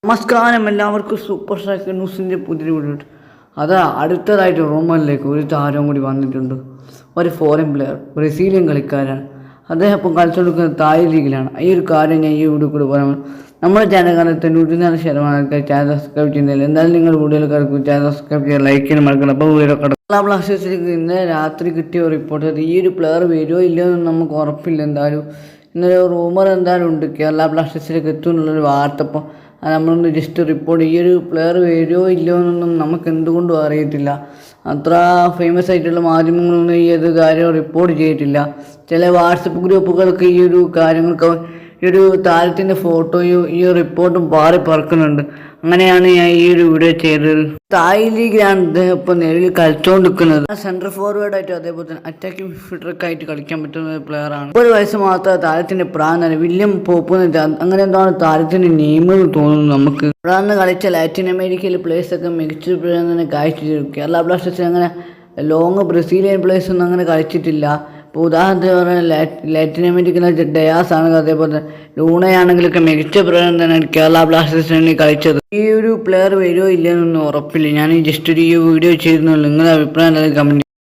നമസ്കാരം എല്ലാവർക്കും super striker ന്യൂസിൻ്റെ പുതിയ വീഡിയോ. അതാ അടുത്തതായിട്ട് റോമനിലേക്ക് ഒരു താരം കൂടി വന്നിട്ടുണ്ട്. ഒരു ഫോറിൻ പ്ലെയർ, ബ്രസീലിയൻ കളിക്കാരാണ്. അദ്ദേഹം ഇപ്പം കളിച്ചുകൊടുക്കുന്നത് തായ് ലീഗിലാണ്. ഈ ഒരു കാര്യം ഞാൻ ഈ വീഡിയോ കൂടി പറയാം. നമ്മുടെ ചാനൽ കാണാൻ 94% ചാനൽ സബ്സ്ക്രൈബ് ചെയ്യുന്നില്ല. എന്തായാലും നിങ്ങൾ വീഡിയോയിൽ കിടക്കും ചാനൽ സബ്സ്ക്രൈബ് ചെയ്യുക, ലൈക്ക് ചെയ്യാൻ മറക്കണം. അപ്പോൾ വീഡിയോ കിടക്കും. കേരള ബ്ലാസ്റ്റേഴ്സിലേക്ക് ഇന്നലെ രാത്രി കിട്ടിയ റിപ്പോർട്ട് ഈ ഒരു പ്ലെയർ വരുമോ ഇല്ലയോ എന്ന് നമുക്ക് ഉറപ്പില്ല. എന്തായാലും ഇന്നലെ റൂമർ എന്തായാലും ഉണ്ട് കേരള ബ്ലാസ്റ്റേഴ്സിലേക്ക് എത്തും എന്നുള്ളൊരു വാർത്ത. അപ്പോൾ നമ്മളൊന്ന് ജസ്റ്റ് റിപ്പോർട്ട് ഈ ഒരു പ്ലെയർ വരുമോ ഇല്ലയോ എന്നൊന്നും നമുക്ക് എന്തുകൊണ്ടും അറിയത്തില്ല. അത്ര ഫേമസ് ആയിട്ടുള്ള മാധ്യമങ്ങളൊന്നും ഈ ഒരു കാര്യം റിപ്പോർട്ട് ചെയ്തിട്ടില്ല. ചില വാട്സപ്പ് ഗ്രൂപ്പുകൾക്ക് ഈ ഒരു കാര്യങ്ങൾക്ക് ഈ ഒരു താരത്തിൻ്റെ ഫോട്ടോയും ഈ ഒരു റിപ്പോർട്ടും പാറി പറക്കുന്നുണ്ട്. അങ്ങനെയാണ് ഞാൻ ഈ ഒരു വീഡിയോ ചെയ്തത്. തായ് ലീഗിലാണ് ഇദ്ദേഹം ഇപ്പോൾ നിലവിൽ കളിച്ചുകൊണ്ടിരിക്കുന്നത്. സെൻട്രൽ ഫോർവേഡായിട്ട് അതേപോലെ തന്നെ അറ്റാക്കിംഗ് മിഡ്ഫീൽഡറൊക്കെ ആയിട്ട് കളിക്കാൻ പറ്റുന്ന ഒരു പ്ലെയറാണ്. ഒരു വയസ്സ് മാത്രമേ താരത്തിൻ്റെ പ്രായം, വില്യം പോപ്പ് അങ്ങനെ എന്താണ് താരത്തിൻ്റെ നെയിമെന്ന് തോന്നുന്നു നമുക്ക്. പ്രാന്ന് കളിച്ച ലാറ്റിൻ അമേരിക്കയിലെ പ്ലേയേഴ്സൊക്കെ മികച്ച പ്ലെയർ തന്നെ കാഴ്ചവെച്ചു. കേരള ബ്ലാസ്റ്റേഴ്സിൽ അങ്ങനെ ലോങ് ബ്രസീലിയൻ പ്ലേയേഴ്സ് ഒന്നും അങ്ങനെ കളിച്ചിട്ടില്ല. ഇപ്പോൾ ഉദാഹരണത്തിന് പറഞ്ഞാൽ ലാറ്റിൻ അമേരിക്കയിലെ ഡയാസ് ആണെങ്കിൽ അതേപോലെ തന്നെ ലൂണയാണെങ്കിലൊക്കെ മികച്ച പ്രകടനം തന്നെ കേരള ബ്ലാസ്റ്റേഴ്സിന് കളിച്ചത്. ഈ ഒരു പ്ലെയർ വരുമോ ഇല്ലയെന്നൊന്നും ഉറപ്പില്ല. ഞാൻ ജസ്റ്റ് ഒരു വീഡിയോ ചെയ്തിരുന്നുള്ളൂ. നിങ്ങളുടെ അഭിപ്രായം കമൻറ്റ്